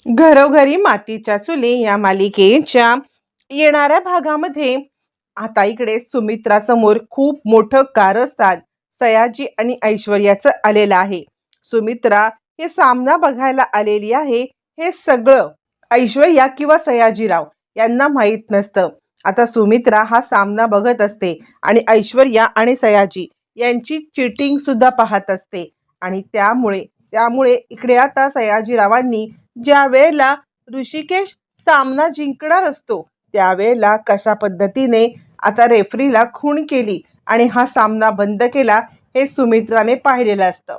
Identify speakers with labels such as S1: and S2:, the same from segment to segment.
S1: घरोघरी मातीच्या चुली या मालिकेच्या येणाऱ्या भागामध्ये आता इकडे सुमित्रा समोर खूप मोठं कारस्थान सयाजी आणि ऐश्वर्याचं आलेलं आहे. सुमित्रा हे सामना बघायला आलेली आहे. हे सगळं ऐश्वर्या किंवा सयाजीराव यांना माहीत नसतं. आता सुमित्रा हा सामना बघत असते आणि ऐश्वर्या आणि सयाजी यांची चिटिंग सुद्धा पाहत असते. आणि त्यामुळे त्यामुळे इकडे आता सयाजीरावांनी ज्या वेळेला ऋषिकेश सामना जिंकणार असतो त्यावेळेला कशा पद्धतीने आता रेफरीला खूण केली आणि हा सामना बंद केला हे सुमित्राने पाहिलेलं असतं.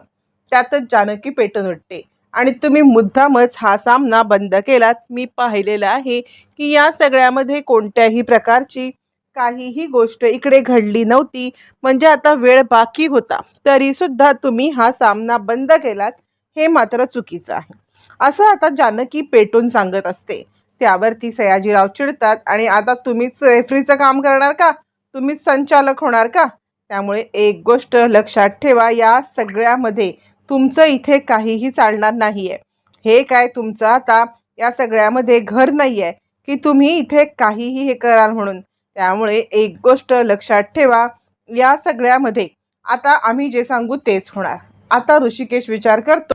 S1: त्यातच जानकी पेटून उठते आणि तुम्ही मुद्दामच हा सामना बंद केलात. मी पाहिलेलं आहे की या सगळ्यामध्ये कोणत्याही प्रकारची काहीही गोष्ट इकडे घडली नव्हती. म्हणजे आता वेळ बाकी होता तरी सुद्धा तुम्ही हा सामना बंद केलात, हे मात्र चुकीचं आहे असं आता जानकी पेटून सांगत असते. त्यावरती सयाजीराव चिडतात आणि आता तुम्हीच रेफरीचं काम करणार का, तुम्हीच संचालक होणार का? त्यामुळे एक गोष्ट लक्षात ठेवा, या सगळ्यामध्ये तुमचं इथे काहीही चालणार नाहीये. हे काय तुमचं आता या सगळ्यामध्ये घर नाहीये की तुम्ही इथे काहीही हे कराल म्हणून. त्यामुळे एक गोष्ट लक्षात ठेवा, या सगळ्यामध्ये आता आम्ही जे सांगू तेच होणार. आता ऋषिकेश विचार करतो,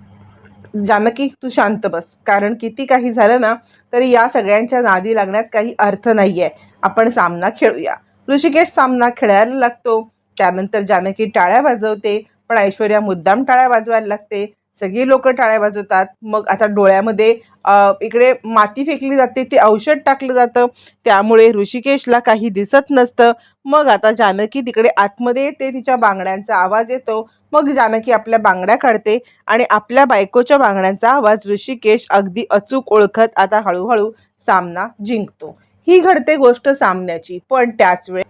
S1: जानकी तू शांत बस, कारण किती काही झालं ना तरी या सगळ्यांच्या नादी लागण्यात काही अर्थ नाहीये. आपण सामना खेळूया. ऋषिकेश सामना खेळायला लागतो. त्यानंतर जानकी टाळ्या वाजवते, पण ऐश्वर्या मुद्दाम टाळ्या वाजवायला लागते. सगळी लोक टाळ्या वाजवतात. मग आता डोळ्यामध्ये इकडे माती फेकली जाते, ते औषध टाकलं जातं, त्यामुळे ऋषिकेशला काही दिसत नसतं. मग आता जानकी तिकडे आतमध्ये येते, तिच्या बांगड्यांचा आवाज येतो. मग जानकी आपल्या बांगड्या काढते आणि आपल्या बायकोच्या बांगड्यांचा आवाज ऋषिकेश अगदी अचूक ओळखत आता हळूहळू सामना जिंकतो. ही घडते गोष्ट सामन्याची. पण त्याच वेळी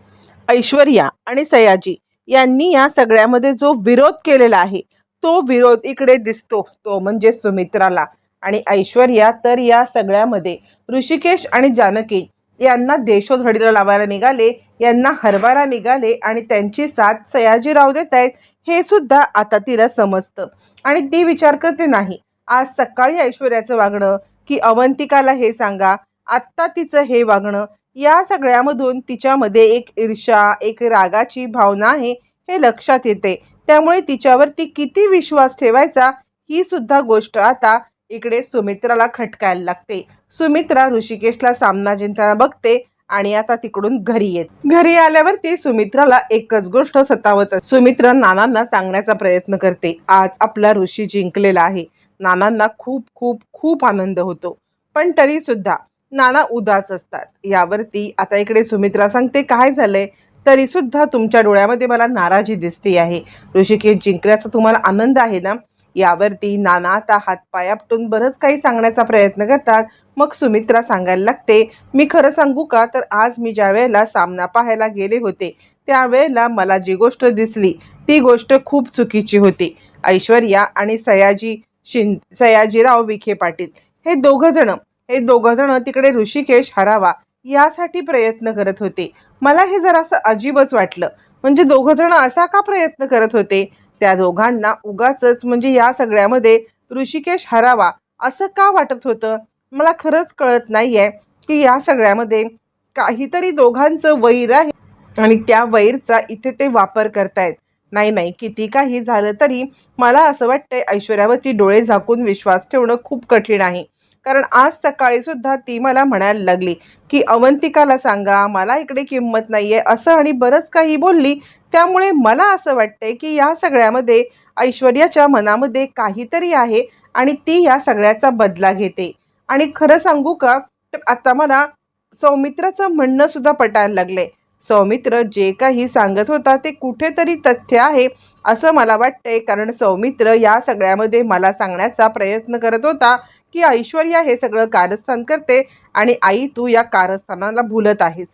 S1: ऐश्वर्या आणि सयाजी यांनी या सगळ्यामध्ये जो विरोध केलेला आहे तो विरोध इकडे दिसतो, तो म्हणजे सुमित्राला. आणि ऐश्वर्या तर या सगळ्यामध्ये ऋषिकेश आणि जानकी यांना देशोधडीला लावायला निघाले, यांना हरवायला निघाले आणि त्यांची साथ सयाजीराव देत आहेत हे सुद्धा आता तिला समजतं. आणि ती विचार करते, नाही आज सकाळी ऐश्वर्याचं वागणं की अवंतिकाला हे सांगा, आत्ता तिचं हे वागणं, या सगळ्यामधून तिच्यामध्ये एक ईर्ष्या, एक रागाची भावना आहे हे लक्षात येते. त्यामुळे तिच्यावरती किती विश्वास ठेवायचा ही सुद्धा गोष्ट आता इकडे सुमित्राला खटकायला लागते. सुमित्रा ऋषिकेशला सामना जिंकताना बघते आणि आता तिकडून घरी येते. घरी आल्यावरती सुमित्राला एकच गोष्ट सतावत असते. सुमित्रा नानांना सांगण्याचा प्रयत्न करते, आज आपला ऋषी जिंकलेला आहे. नानांना खूप खूप खूप आनंद होतो, पण तरी सुद्धा नाना उदास असतात. यावरती आता इकडे सुमित्रा सांगते, काय झालंय, तरी सुद्धा तुमच्या डोळ्यामध्ये मला नाराजी दिसते आहे. ऋषिकेश जिंकल्याचा तुम्हाला आनंद आहे ना? यावरती नाना आता हातपाय आपटून बरंच काही सांगण्याचा प्रयत्न करतात. मग सुमित्रा सांगायला लागते, मी खरं सांगू का, तर आज मी ज्या वेळेला सामना पाहायला गेले होते त्यावेळेला मला जी गोष्ट दिसली ती गोष्ट खूप चुकीची होती. ऐश्वर्या आणि सयाजीराव विखे पाटील हे दोघं जण तिकडे ऋषिकेश हरावा यासाठी प्रयत्न करत होते. मला हे जरासं अजीबच वाटलं. म्हणजे दोघं जण असा का प्रयत्न करत होते? त्या दोघांना उगाचच म्हणजे या सगळ्यामध्ये ऋषिकेश हरावा असं का वाटत होतं? मला खरंच कळत नाहीये की या सगळ्यामध्ये काहीतरी दोघांचं वैर आहे आणि त्या वैरचा इथे ते वापर करतायत. नाही नाही, किती काही झालं तरी मला असं वाटतंय ऐश्वर्यावरती डोळे झाकून विश्वास ठेवणं खूप कठीण आहे. कारण आज सकाळी सुद्धा ती मला म्हणायला लागली की अवंतिकाला सांगा, मला इकडे किंमत नाहीये असं, आणि बरंच काही बोलली. त्यामुळे मला असं वाटतंय की या सगळ्यामध्ये ऐश्वर्याच्या मनामध्ये काहीतरी आहे आणि ती या सगळ्याचा बदला घेते. आणि खरं सांगू का, तर आता मला सौमित्राचं म्हणणं सुद्धा पटायला लागलंय. सौमित्र जे काही सांगत होता ते कुठेतरी तथ्य आहे असं मला वाटतंय. कारण सौमित्र या सगळ्यामध्ये मला सांगण्याचा प्रयत्न करत होता की ऐश्वर्या हे सगळं कारस्थान करते आणि आई तू या कारस्थानाला भुलत आहेस.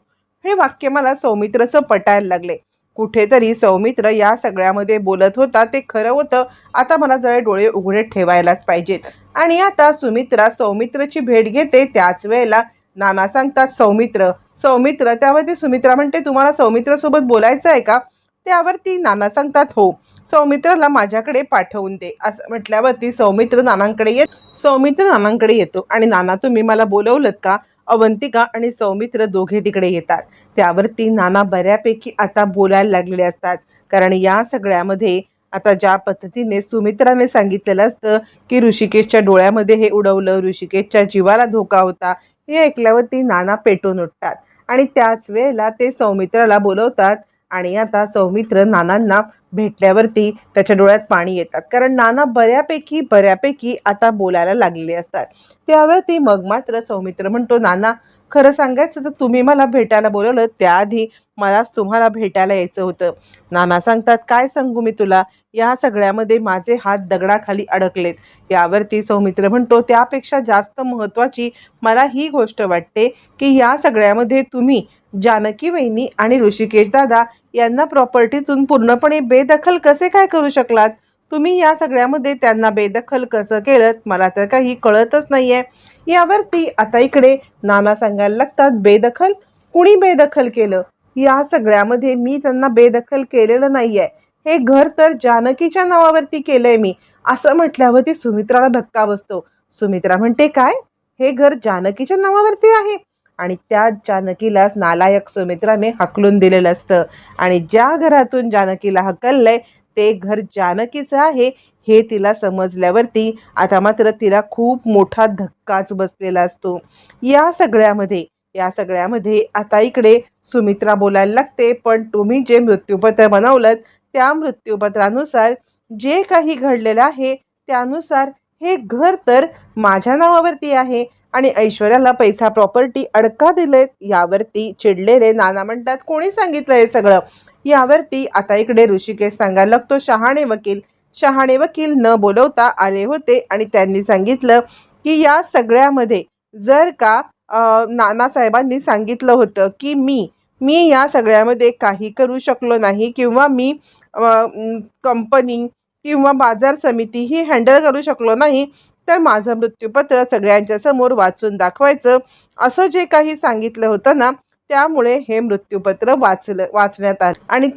S1: हे वाक्य मला सौमित्रचं पटायला लागले. कुठेतरी सौमित्र या सगळ्यामध्ये बोलत होता ते खरं होतं. आता मला जरा डोळे उघडे ठेवायलाच पाहिजेत. आणि आता सुमित्रा सौमित्रची भेट घेते. त्याच वेळेला नाना सांगतात, सौमित्र सौमित्र त्यावरती सुमित्रा म्हणते, तुम्हाला सौमित्रसोबत बोलायचं आहे का? त्यावरती नाना सांगतात, हो. सौमित्राला माझ्याकडे पाठवून दे असं म्हटल्यावरती सौमित्र नानांकडे येतो आणि नाना तुम्ही मला बोलवलत का? अवंतिका आणि सौमित्र दोघे तिकडे येतात. त्यावरती नाना बऱ्यापैकी आता बोलायला लागलेले असतात. कारण या सगळ्यामध्ये आता ज्या पद्धतीने सुमित्राने सांगितलेलं असतं की ऋषिकेशच्या डोळ्यामध्ये हे उडवलं, ऋषिकेशच्या जीवाला धोका होता, हे ऐकल्यावरती नाना पेटून उठतात आणि त्याच वेळेला ते सौमित्राला बोलवतात. आणि आता सौमित्र नानांना भेटल्यावरती त्याच्या डोळ्यात पाणी येतात, कारण नाना बऱ्यापैकी आता बोलायला लागलेले असतात. त्यावरती मग मात्र सौमित्र म्हणतो, नाना खरं सांगायचं तर तुम्ही मला भेटायला बोलवलं त्याआधी मलाच तुम्हाला भेटायला यायचं होतं. नाना सांगतात, काय सांगू मी तुला, या सगळ्यामध्ये माझे हात दगडाखाली अडकलेत. यावरती सौमित्र म्हणतो, त्यापेक्षा जास्त महत्त्वाची मला ही गोष्ट वाटते की या सगळ्यामध्ये तुम्ही जानकी वहिनी आणि ऋषिकेश दादा यांना प्रॉपर्टीतून पूर्णपणे बेदखल कसे काय करू शकलात? तुम्ही या सगळ्यामध्ये त्यांना बेदखल कसं केलं मला तर काही कळतच नाहीये. यावरती आता इकडे नाना सांगायला लागतात, बेदखल? कुणी बेदखल केलं? या सगळ्यामध्ये मी त्यांना बेदखल केलेलं नाहीये. हे घर तर जानकीच्या नावावरती केलंय मी असं म्हटल्यावरती सुमित्राला धक्का बसतो. सुमित्रा म्हणते, काय? हे घर जानकीच्या नावावरती आहे? आणि त्या जानकीलाच नालायक सुमित्राने हकलून दिलेलं असतं आणि ज्या घरातून जानकीला हकललंय ते घर जानकीचं आहे हे तिला समजल्यावरती आता मात्र तिला खूप मोठा धक्काच बसलेला असतो. या सगळ्यामध्ये आता इकडे सुमित्रा बोलायला लागते, पण तुम्ही जे मृत्यूपत्र बनवलं त्या मृत्यूपत्रानुसार जे काही घडलेलं आहे त्यानुसार हे घर तर माझ्या नावावरती आहे आणि ऐश्वर्याला पैसा प्रॉपर्टी अडका दिलेत. यावरती चिडलेले नाना म्हणतात, कोणी सांगितलं हे सगळं? यावरती आता इकडे ऋषिकेश सांगायला लागतो, शहाणे वकील न बोलवता आले होते आणि त्यांनी सांगितलं की या सगळ्यामध्ये जर का नानासाहेबांनी सांगितलं होतं की मी या सगळ्यामध्ये काही करू शकलो नाही किंवा मी कंपनी किंवा बाजार समिती ही हँडल करू शकलो नाही, तर माझं मृत्यूपत्र सगळ्यांच्या समोर वाचून दाखवायचं असं जे काही सांगितलं होतं ना, त्यामुळे हे मृत्यूपत्र वाचण्यात आलं आणि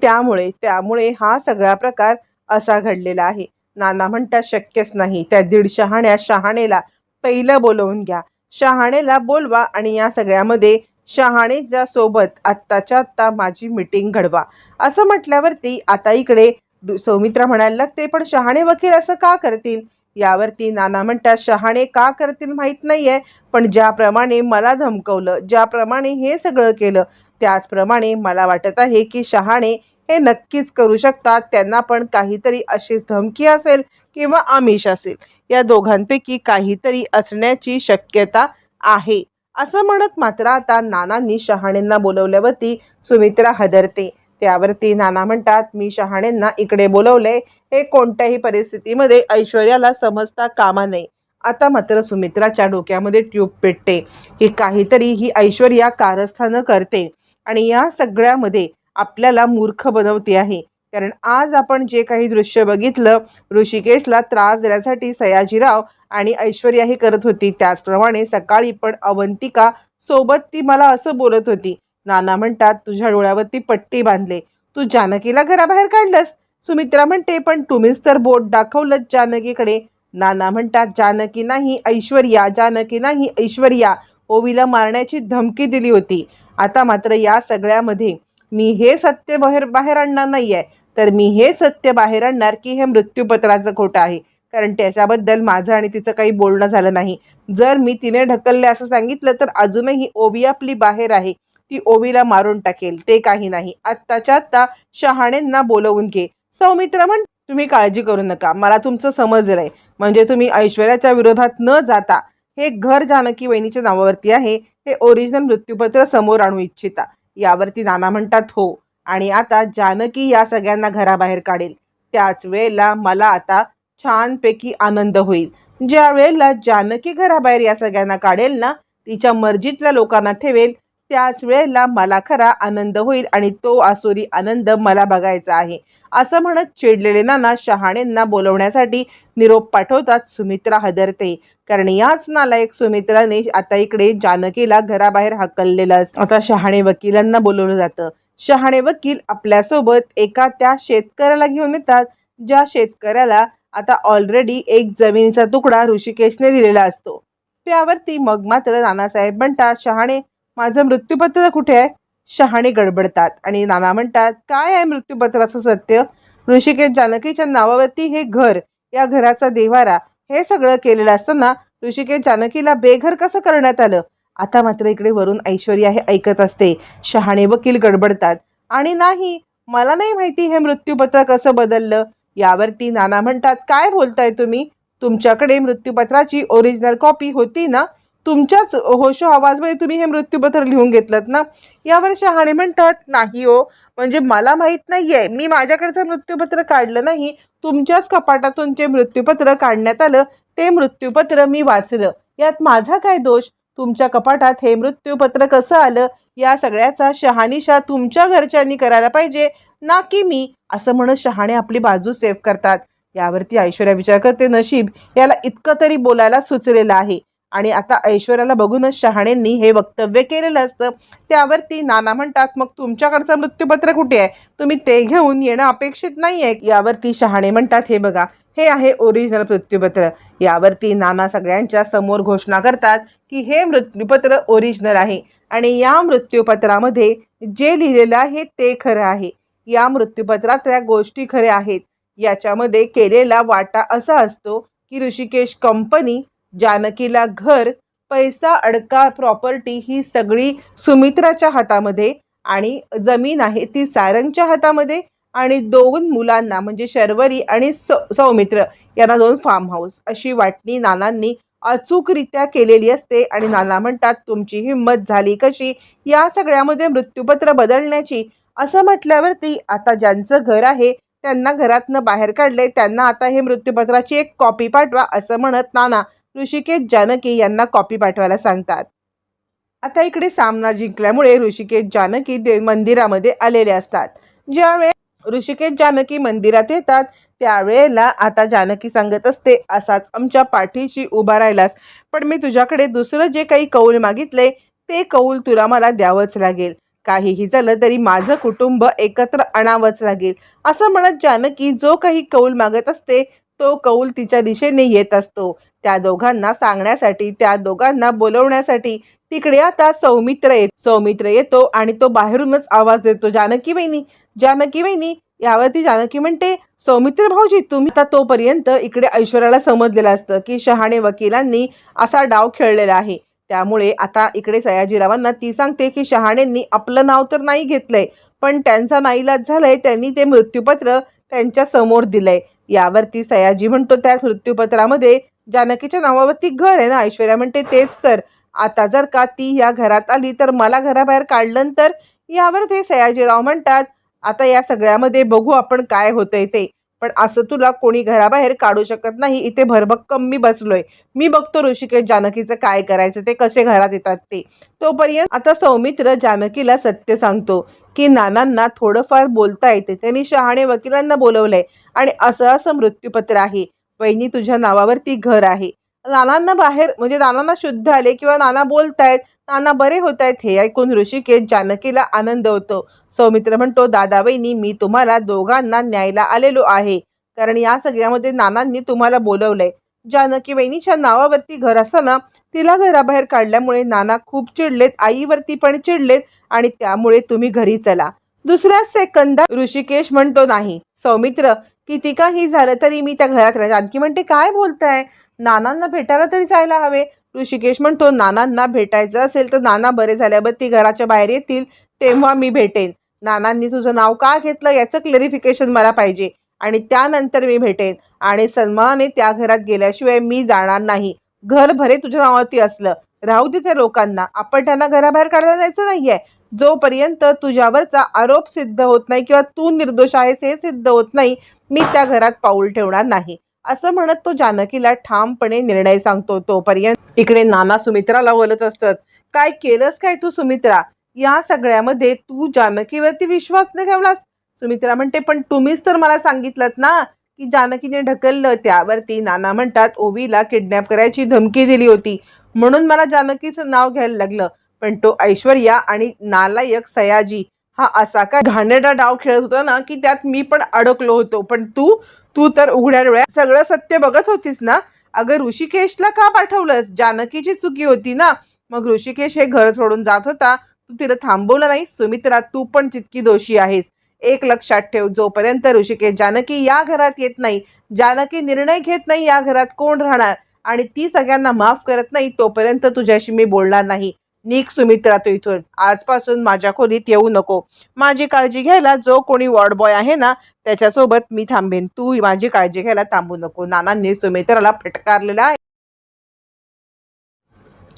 S1: त्यामुळे हा सगळा प्रकार असा घडलेला आहे. नाना म्हणतात, शक्यच नाही. त्या दीड शहाणेला पहिलं बोलवून घ्या, शहाणेला बोलवा आणि या सगळ्यामध्ये शहाणेच्या सोबत आत्ताच्या आत्ता माझी मीटिंग घडवा असं म्हटल्यावरती आता इकडे सौमित्रा म्हणायला लागते, पण शहाणे वकील असं का करतील? यावरती नाना म्हणतात, शहाणे का करतील माहीत नाहीये, पण ज्याप्रमाणे मला धमकवलं, ज्याप्रमाणे हे सगळं केलं त्याचप्रमाणे मला वाटत आहे की शहाणे हे नक्कीच करू शकतात. त्यांना पण काहीतरी अशीच धमकी असेल किंवा आमिष असेल, या दोघांपैकी काहीतरी असण्याची शक्यता आहे असं म्हणत मात्र आता नानांनी शहाणेंना बोलवल्यावरती सुमित्रा हादरते. त्यावरती नाना म्हणतात, मी शहाणेंना इकडे बोलवले हे कोणत्याही परिस्थितीमध्ये ऐश्वर्याला समजता कामा नये. आता मात्र सुमित्राच्या डोक्यामध्ये ट्यूब पेटते की काहीतरी ही ऐश्वर्या कारस्थानं करते आणि या सगळ्यामध्ये आपल्याला मूर्ख बनवते आहे. कारण आज आपण जे काही दृश्य बघितलं, ऋषिकेशला त्रास देण्यासाठी सयाजीराव आणि ऐश्वर्या हे करत होती, त्याचप्रमाणे सकाळी पण अवंतिका सोबत ती मला असं बोलत होती. नाना म्हणतात, तुझ्या डोळ्यावरती पट्टी बांधले, तू जानकीला घराबाहेर काढलंस. सुमित्रा म्हणते, पण तुम्हीच तर बोट दाखवलं जानकीकडे. नाना म्हणतात, जानकी नाही ऐश्वर्या ओवीला मारण्याची धमकी दिली होती. आता मात्र या सगळ्यामध्ये मी हे सत्य बाहेर आणणार नाहीये, तर मी हे सत्य बाहेर आणणार की हे मृत्यूपत्राचं खोटं आहे, कारण त्याच्याबद्दल माझं आणि तिचं काही बोलणं झालं नाही. जर मी तिने ढकलले असं सांगितलं तर अजूनही ओवी आपली बाहेर आहे, ती ओवीला मारून टाकेल. ते काही नाही, आत्ताच्या आत्ता शहाणेंना बोलवून घे. सौमित्र म्हण, तुम्ही काळजी करू नका, मला तुमचं समजलंय. म्हणजे तुम्ही ऐश्वर्याच्या विरोधात न जाता हे घर जानकी वहिनीच्या नावावरती आहे हे ओरिजिनल मृत्यूपत्र समोर आणू इच्छिता. यावरती नाना म्हणतात, हो, आणि आता जानकी या सगळ्यांना घराबाहेर काढेल. त्याच वेळेला मला आता छानपैकी आनंद होईल. ज्या वेळेला जानकी घराबाहेर या सगळ्यांना काढेल ना, तिच्या मर्जीतल्या लोकांना ठेवेल, त्याच वेळेला मला खरा आनंद होईल आणि तो आसुरी आनंद मला बघायचा आहे असं म्हणत चिडलेले नाना शहाणेंना बोलवण्यासाठी निरोप पाठवतात. सुमित्रा हादरते, कारण याच नालायक सुमित्राने आता इकडे जानकीला घराबाहेर हाकललेलं असतं. आता शहाणे वकिलांना बोलवलं जातं. शहाणे वकील आपल्यासोबत एका त्या शेतकऱ्याला घेऊन येतात ज्या शेतकऱ्याला आता ऑलरेडी एक जमिनीचा तुकडा ऋषिकेशने दिलेला असतो. त्यावरती मग मात्र नानासाहेब म्हणतात, शहाणे माझं मृत्यूपत्र कुठे आहे? शहाणे गडबडतात आणि नाना म्हणतात, काय आहे मृत्यूपत्राचं सत्य? ऋषिकेश जानकीच्या नावावरती हे घर, या घराचा देवारा, हे सगळं केलेलं असताना ऋषिकेश जानकीला बेघर कसं करण्यात आलं? आता मात्र इकडे वरून ऐश्वर्या हे ऐकत असते. शहाणे वकील गडबडतात आणि नाही, मला नाही माहिती हे मृत्यूपत्र कसं बदललं. यावरती नाना म्हणतात, काय बोलताय तुम्ही? तुमच्याकडे मृत्यूपत्राची ओरिजिनल कॉपी होती ना? तुमच्याच होशो आवाजमध्ये तुम्ही हे मृत्यूपत्र लिहून घेतलं ना? यावर शहाणे म्हणतात, नाही हो, म्हणजे मला माहित नाहीये, मी माझ्याकडचं मृत्यूपत्र काढलं नाही, तुमच्याच कपाटातून जे मृत्यूपत्र काढण्यात आलं ते मृत्यूपत्र मी वाचलं, यात माझा काय दोष? तुमच्या कपाटात हे मृत्यूपत्र कसं आलं, या सगळ्याचा शहानिशा तुमच्या घरच्यांनी करायला पाहिजे, ना की मी, असं म्हणत शहाणे आपली बाजू सेव्ह करतात. यावरती ऐश्वर्या विचार करते, नशीब याला इतकं तरी बोलायला सुचलेलं आहे. आणि आता ऐश्वर्याला बघूनच शहाणेंनी हे वक्तव्य केलेलं असतं. त्यावरती नाना म्हणतात, मग तुमच्याकडचं मृत्यूपत्र कुठे आहे? तुम्ही ते घेऊन येणं अपेक्षित नाही आहे. यावरती शहाणे म्हणतात, हे बघा, हे आहे ओरिजिनल मृत्यूपत्र. यावरती नाना सगळ्यांच्या समोर घोषणा करतात की हे मृत्यूपत्र ओरिजिनल आहे आणि या मृत्यूपत्रामध्ये जे लिहिलेलं आहे ते खरं आहे. या मृत्यूपत्रातल्या गोष्टी खऱ्या आहेत. याच्यामध्ये केलेला वाटा असा असतो की ऋषिकेश कंपनी, जानकीला घर, पैसा, अडका, प्रॉपर्टी ही सगळी सुमित्राच्या हातामध्ये आणि जमीन आहे ती सारंगच्या हातामध्ये आणि 2 मुलांना म्हणजे शर्वरी आणि सौमित्र यांना 2 फार्म हाऊस, अशी वाटणी नानांनी अचूकरित्या केलेली असते. आणि नाना म्हणतात, तुमची हिंमत झाली कशी या सगळ्यामध्ये मृत्यूपत्र बदलण्याची? असं म्हटल्यावरती आता ज्यांचं घर आहे त्यांना घरातनं बाहेर काढले, त्यांना आता हे मृत्यूपत्राची एक कॉपी पाठवा, असं म्हणत नाना ऋषिकेश जानकी यांना कॉपी पाठवायला सांगतात. आता इकडे सामना जिंकल्यामुळे ऋषिकेश जानकी मंदिरामध्ये आलेले असतात. ज्यावेळेस ऋषिकेश जानकी मंदिरात येतात त्यावेळेला आता जानकी सांगत असते, असाच आमच्या पाठीशी उभा राहिलास, पण मी तुझ्याकडे दुसरं जे काही कौल मागितले ते कौल तुला मला द्यावंच लागेल. काहीही झालं तरी माझं कुटुंब एकत्र आणावंच लागेल, असं म्हणत जानकी जो काही कौल मागत असते तो कौल तिच्या दिशेने येत असतो. त्या दोघांना सांगण्यासाठी, त्या दोघांना बोलवण्यासाठी तिकडे आता सौमित्र येतो आणि तो बाहेरूनच आवाज देतो, जानकी वहिनी, जानकी वहिनी. यावरती जानकी म्हणते, सौमित्र भाऊजी तुम्ही. आता तोपर्यंत इकडे ऐश्वर्याला समजलेलं असतं की शहाणे वकिलांनी असा डाव खेळलेला आहे. त्यामुळे आता इकडे सयाजीरावांना ती सांगते की शहाणेंनी आपलं नाव तर नाही घेतलंय, पण त्यांचा नाईलाज झालाय, त्यांनी ते मृत्यूपत्र त्यांच्या समोर दिलंय. यावरती सयाजी म्हणतो, त्या मृत्यूपत्रामध्ये जानकीच्या नावावरती घर आहे ना? ऐश्वर्या म्हणते, तेच तर. आता जर का ती या घरात आली तर मला घराबाहेर काढलं तर? यावर ते सयाजीराव म्हणतात, आता या सगळ्यामध्ये बघू आपण काय होतंय ते, पण असं तुला कोणी घराबाहेर काढू शकत नाही. इथे भरभक्कम मी बसलोय, मी बघतो ऋषिकेश जानकीचं काय करायचं ते, कसे घरात येतात ते. तोपर्यंत आता सौमित्र जानकीला सत्य सांगतो की नानांना थोडंफार बोलता येते, त्यांनी शहाणे वकिलांना बोलवलंय आणि असं असं मृत्यूपत्र आहे, वहिनी तुझ्या नावावरती घर आहे. नानांना बाहेर म्हणजे नानांना शुद्ध आले किंवा नाना बोलतायत, नाना बरे होत आहेत, हे ऐकून ऋषिकेश जानकीला आनंद होतो. सौमित्र म्हणतो, दादा वहिनी मी तुम्हाला दोघांना न्यायला आलेलो आहे, कारण या सगळ्यामध्ये नानांनी तुम्हाला बोलवलंय. जानकी वहिनीच्या नावावरती घर असताना तिला घराबाहेर काढल्यामुळे नाना खूप चिडलेत, आईवरती पण चिडलेत आणि त्यामुळे तुम्ही घरी चला. दुसऱ्या सेकंदात ऋषिकेश म्हणतो, नाही सौमित्र, किती काही झालं तरी मी त्या घरात राहील. जानकी म्हणते, काय बोलताय, नानांना भेटायला तरी जायला हवे. ऋषिकेश म्हणतो, नानांना भेटायचं असेल तर नाना बरे झाल्यावर ती घराच्या बाहेर येतील तेव्हा मी भेटेन. नानांनी तुझं नाव का घेतलं याचं क्लॅरिफिकेशन मला पाहिजे आणि त्यानंतर मी भेटेन आणि सन्मानाने त्या घरात गेल्याशिवाय मी जाणार नाही. घर भरे तुझ्या नावावरती असलं, राहू दे त्या लोकांना, आपण त्यांना घराबाहेर काढायला जायचं नाहीये. जोपर्यंत तुझ्यावरचा आरोप सिद्ध होत नाही किंवा तू निर्दोष आहेस हे सिद्ध होत नाही, मी त्या घरात पाऊल ठेवणार नाही, असं म्हणत तो जानकीला ठामपणे निर्णय सांगतो. तोपर्यंत इकडे नाना सुमित्राला बोलत असतात, काय केलंस काय तू सुमित्रा? या सगळ्यामध्ये तू जानकीवरती विश्वास न ठेवलास? सुमित्रा म्हणते, पण तुम्हीच तर मला सांगितलं ना की जानकीने ढकललं. त्यावरती नाना म्हणतात, ओवीला किडनॅप करायची धमकी दिली होती म्हणून मला जानकीचं नाव घ्यायला लागलं, पण तो ऐश्वर्या आणि नालायक सयाजी हा असा काय घाणेरडा डाव खेळत होता ना की त्यात मी पण अडकलो होतो, पण तू तू तर उघड्या डोळ्यात सगळं सत्य बघत होतीस ना? अगं ऋषिकेशला का पाठवलंस? जानकीची चुकी होती ना. मग ऋषिकेश हे घर सोडून जात होता, तू तिला थांबवलं नाही. सुमित्रा, तू पण तितकी दोषी आहेस. एक लक्षात ठेव, जोपर्यंत ऋषिकेश जानकी या घरात येत नाही, जानकी निर्णय घेत नाही या घरात कोण राहणार आणि ती सगळ्यांना माफ करत नाही, तोपर्यंत तुझ्याशी मी बोलणार नाही. निघ सुमित्रा तू इथून. आजपासून माझ्या खोलीत येऊ नको. माझी काळजी घ्यायला जो कोणी वॉर्ड बॉय आहे ना, त्याच्यासोबत मी थांबेन. तू माझी काळजी घ्यायला थांबू नको. नानांनी सुमित्राला फटकारलेला आहे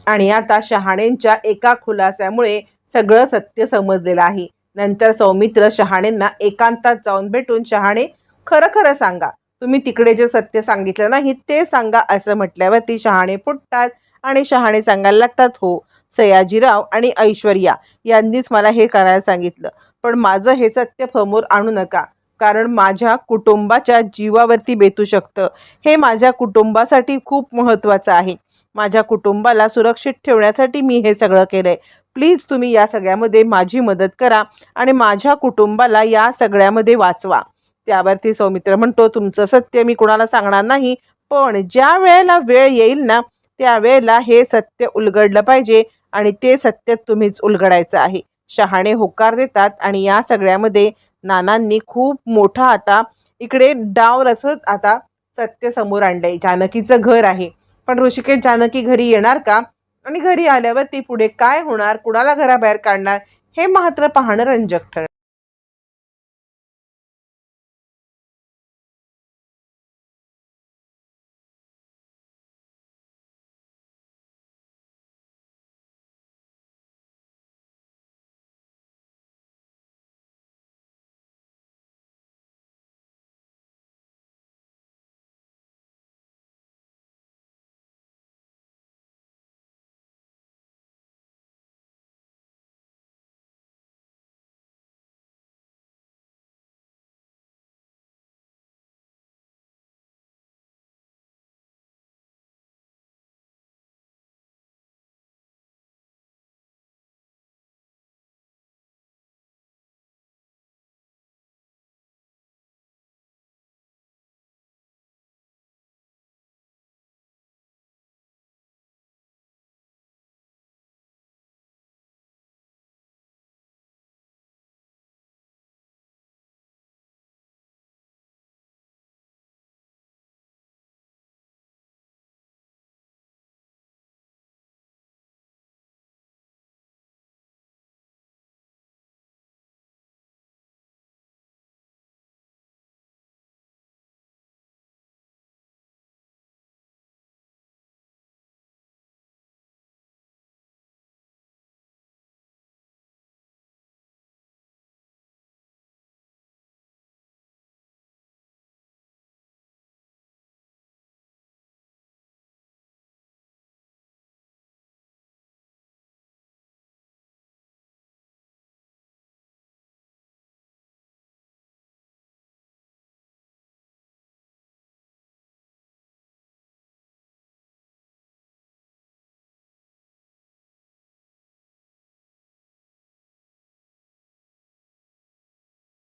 S1: आणि आता शहाणेंच्या एका खुलास्यामुळे सगळं सत्य समजलेलं आहे. नंतर सौमित्र शहाणेंना एकांतात जाऊन भेटून, शहाणे, खरं खरं सांगा, तुम्ही तिकडे जे सत्य सांगितलं नाही ते सांगा, असं म्हटल्यावरती शहाणे फुटतात आणि शहाणे सांगायला लागतात, हो, सयाजीराव आणि ऐश्वर्या यांनीच मला हे करायला सांगितलं. पण माझं हे सत्य समोर आणू नका, कारण माझ्या कुटुंबाच्या जीवावरती बेतू शकतं. हे माझ्या कुटुंबासाठी खूप महत्त्वाचं आहे. माझ्या कुटुंबाला सुरक्षित ठेवण्यासाठी मी हे सगळं केलंय. प्लीज तुम्ही या सगळ्यामध्ये माझी मदत करा आणि माझ्या कुटुंबाला या सगळ्यामध्ये वाचवा. त्यावरती सौमित्र म्हणतो, तुमचं सत्य मी कुणाला सांगणार नाही, पण ज्या वेळेला वेळ येईल ना, त्यावेळेला हे सत्य उलगडलं पाहिजे आणि ते सत्य तुम्हीच उलगडायचं आहे. शहाणे होकार देतात आणि या सगळ्यामध्ये नानांनी खूप मोठा आता इकडे डाव रचत आता सत्य समोर आणलंय. जानकीचं घर आहे, पण ऋषिकेश जानकी घरी येणार का? आणि घरी आल्यावर ती पुढे काय होणार, कुणाला घराबाहेर काढणार, हे मात्र पाहणं रंजक ठरणार.